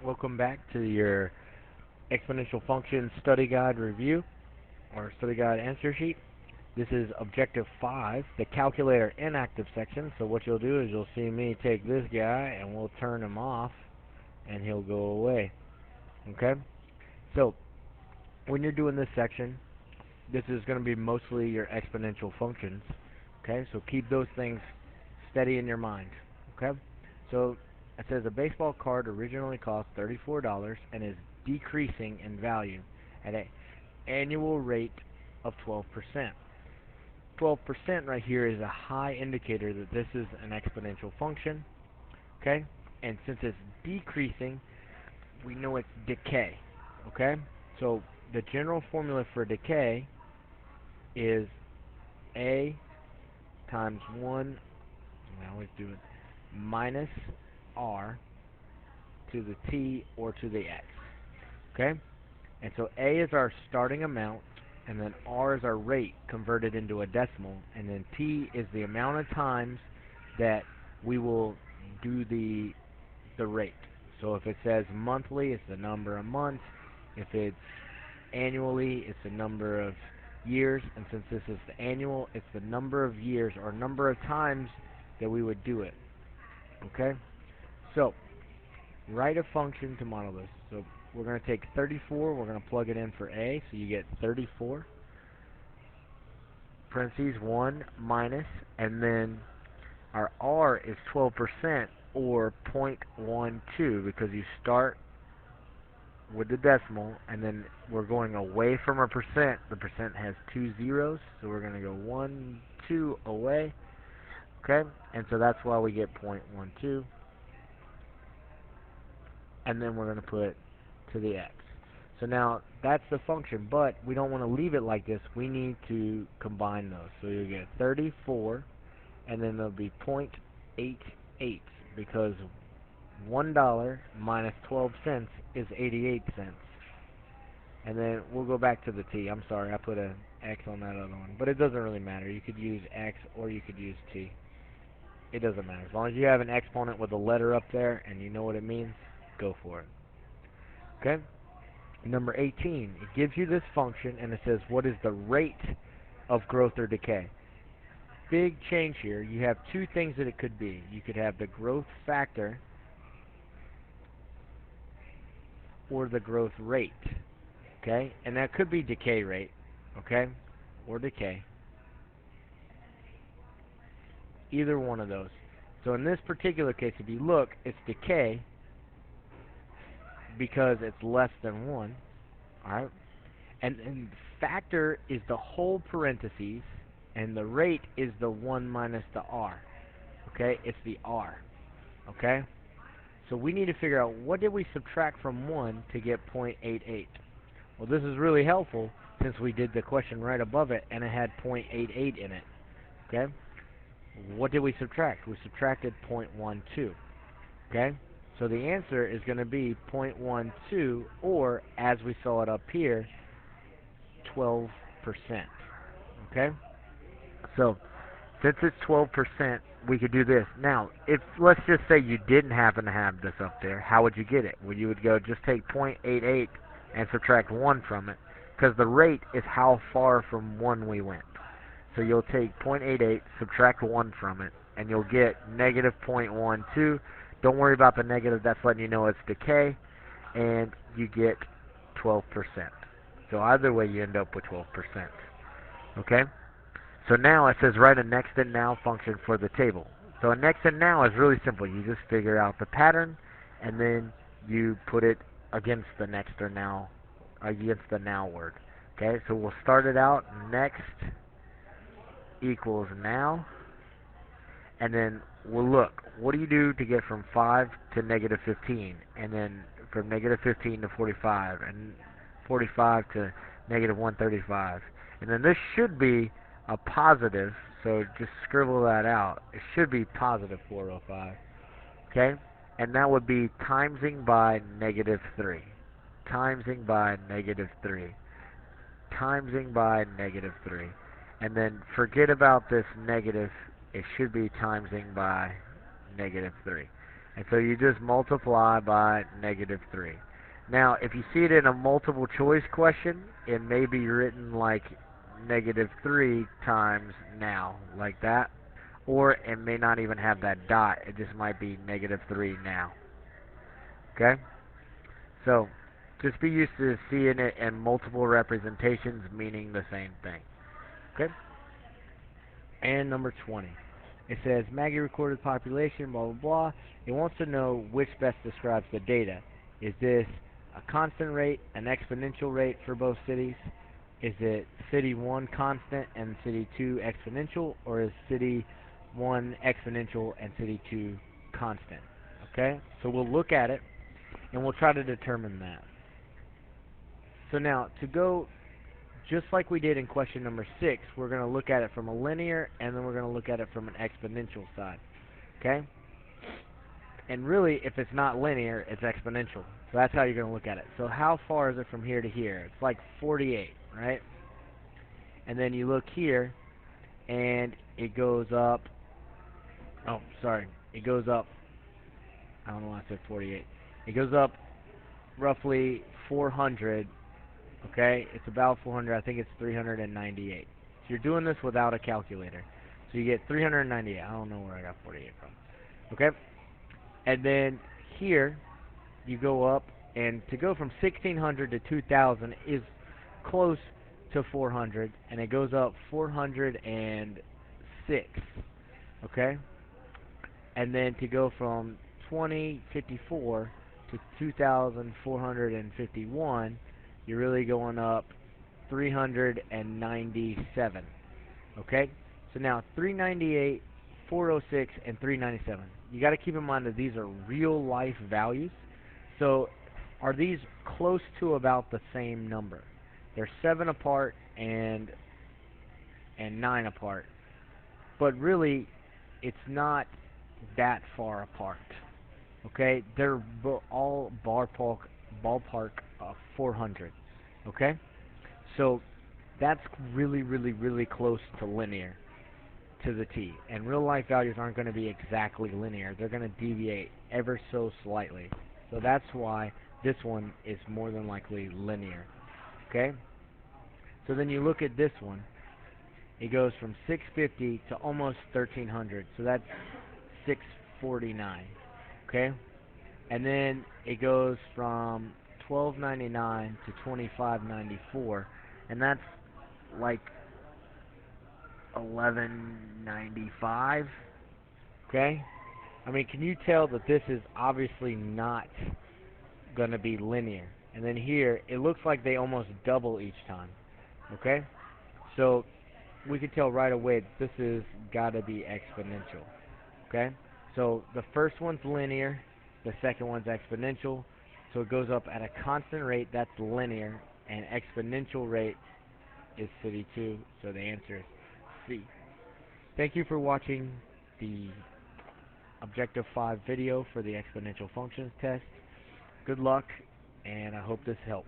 Welcome back to your exponential function study guide review or study guide answer sheet. This is objective 5, the calculator inactive section. So what you'll do is you'll see me take this guy and we'll turn him off and he'll go away. Okay? So when you're doing this section, this is going to be mostly your exponential functions. Okay? So keep those things steady in your mind. Okay? So it says a baseball card originally cost $34 and is decreasing in value at an annual rate of 12%. 12% right here is a high indicator that this is an exponential function. Okay? And since it's decreasing, we know it's decay. Okay? So the general formula for decay is a times 1, I always do it, minus r to the t or to the x. Okay? And so a is our starting amount, and then r is our rate converted into a decimal, and then t is the amount of times that we will do the rate. So if it says monthly, it's the number of months. If it's annually, it's the number of years. And since this is the annual, it's the number of years or number of times that we would do it. Okay? So, write a function to model this. So we're going to take 34, we're going to plug it in for a, so you get 34, parentheses 1 minus, and then our r is 12%, or 0.12, because you start with the decimal, and then we're going away from a percent. The percent has two zeros, so we're going to go 1, 2 away. Okay, and so that's why we get 0.12. And then we're going to put to the x. So now that's the function, but we don't want to leave it like this. We need to combine those. So you get 34, and then there'll be 0.88, because $1 minus 12 cents is 88 cents. And then we'll go back to the t. I'm sorry, I put an x on that other one, but it doesn't really matter. You could use x or you could use t. It doesn't matter. As long as you have an exponent with a letter up there and you know what it means, go for it. Okay? Number 18, it gives you this function and it says what is the rate of growth or decay. Big change here. You have two things that it could be. You could have the growth factor or the growth rate. Okay? And that could be decay rate. Okay? Or decay. Either one of those. So in this particular case, if you look, it's decay because it's less than 1. Alright? And factor is the whole parentheses, and the rate is the 1 minus the r. Okay? It's the r. Okay? So we need to figure out what did we subtract from 1 to get 0.88. Well, this is really helpful since we did the question right above it, and it had 0.88 in it. Okay? What did we subtract? We subtracted 0.12. Okay? So the answer is going to be 0.12, or, as we saw it up here, 12%. Okay? So, since it's 12%, we could do this. Now, if let's just say you didn't happen to have this up there, how would you get it? Well, you would go just take 0.88 and subtract 1 from it, because the rate is how far from 1 we went. So you'll take 0.88, subtract 1 from it, and you'll get negative 0.12. Don't worry about the negative, that's letting you know it's decay, and you get 12%. So either way, you end up with 12%. Okay? So now it says write a next and now function for the table. So a next and now is really simple. You just figure out the pattern, and then you put it against the next or now, against the now word. Okay? So we'll start it out, next equals now, and then we'll look, what do you do to get from 5 to negative 15, and then from negative 15 to 45, and 45 to negative 135, and then this should be a positive, so just scribble that out. It should be positive 405, okay, and that would be timesing by negative 3, timesing by negative 3, timesing by negative 3. And then forget about this negative. It should be timesing by negative 3. And so you just multiply by -3. Now, if you see it in a multiple choice question, it may be written like -3 times now, like that. Or it may not even have that dot. It just might be -3 now. Okay? So, just be used to seeing it in multiple representations meaning the same thing. Okay? And number 20. It says Maggie recorded population, blah, blah, blah. It wants to know which best describes the data. Is this a constant rate, an exponential rate for both cities? Is it city 1 constant and city 2 exponential? Or is city 1 exponential and city 2 constant? Okay? So we'll look at it and we'll try to determine that. So now, to go just like we did in question number 6, we're going to look at it from a linear, and then we're going to look at it from an exponential side. Okay? And really, if it's not linear, it's exponential. So that's how you're going to look at it. So how far is it from here to here? It's like 48, right? And then you look here, and it goes up. Oh, sorry. It goes up. I don't know why I said 48. It goes up roughly 400. Okay, it's about 400. I think it's 398. So you're doing this without a calculator. So you get 398. I don't know where I got 48 from. Okay, and then here you go up, and to go from 1600 to 2000 is close to 400, and it goes up 406. Okay, and then to go from 2054 to 2451. You're really going up 397. Okay? So now 398, 406, and 397. You got to keep in mind that these are real life values. So are these close to about the same number? They're 7 apart and 9 apart. But really, it's not that far apart. Okay? They're all ballpark 400. Okay? So that's really, really, really close to linear to the T. And real life values aren't going to be exactly linear. They're going to deviate ever so slightly. So that's why this one is more than likely linear. Okay? So then you look at this one. It goes from 650 to almost 1300. So that's 649. Okay? And then it goes from 1299 to 2594, and that's like 1195. Okay? I mean, can you tell that this is obviously not going to be linear? And then here, it looks like they almost double each time. Okay? So we can tell right away that this has got to be exponential. Okay? So the first one's linear, the second one's exponential. So it goes up at a constant rate, that's linear, and exponential rate is city 2, so the answer is C. Thank you for watching the Objective 5 video for the exponential functions test. Good luck, and I hope this helped.